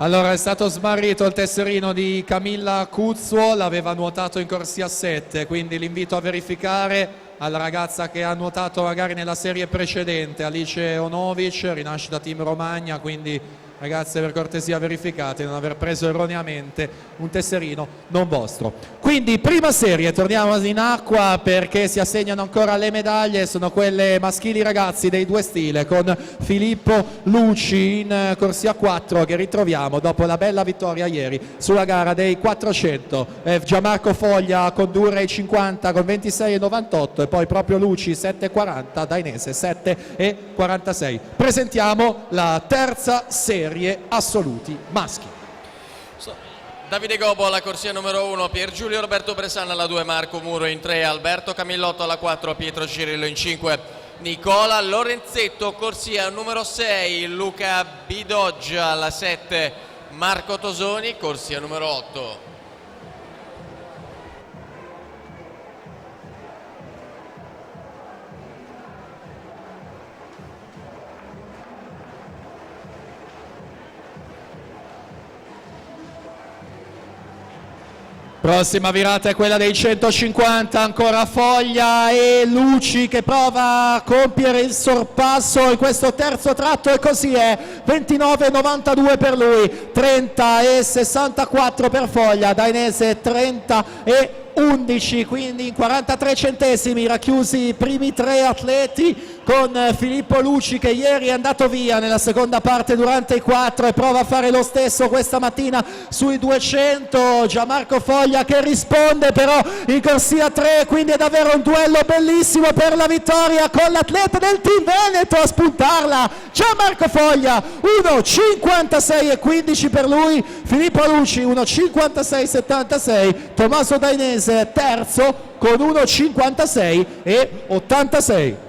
Allora è stato smarrito il tesserino di Camilla Cuzzuo, l'aveva nuotato in corsia 7, quindi l'invito a verificare alla ragazza che ha nuotato magari nella serie precedente, Alice Onovic, rinascita Team Romagna, quindi ragazze per cortesia verificate, non aver preso erroneamente un tesserino non vostro. Quindi prima serie, torniamo in acqua perché si assegnano ancora le medaglie, sono quelle maschili ragazzi dei due stile con Filippo Luci in corsia 4 che ritroviamo dopo la bella vittoria ieri sulla gara dei 400. Gianmarco Foglia a condurre i 50 con 26,98 e poi proprio Luci 7,40, Dainese 7,46. Presentiamo la terza serie assoluti maschi. Davide Gobo alla corsia numero 1, Pier Giulio Roberto Bressan alla 2, Marco Muro in 3, Alberto Camillotto alla 4, Pietro Cirillo in 5, Nicola Lorenzetto corsia numero 6, Luca Bidoggia alla 7, Marco Tosoni corsia numero 8. Prossima virata è quella dei 150, ancora Foglia e Luci che prova a compiere il sorpasso in questo terzo tratto e così è, 29,92 per lui, 30,64 per Foglia, Dainese 30,11, quindi in 43 centesimi racchiusi i primi tre atleti con Filippo Luci che ieri è andato via nella seconda parte durante i 4 e prova a fare lo stesso questa mattina sui 200. Gianmarco Foglia che risponde però in corsia 3, quindi è davvero un duello bellissimo per la vittoria con l'atleta del Team Veneto a spuntarla, Gianmarco Foglia 1,56,15 per lui, Filippo Luci 1,56,76, Tommaso Dainese terzo con 1,56,86.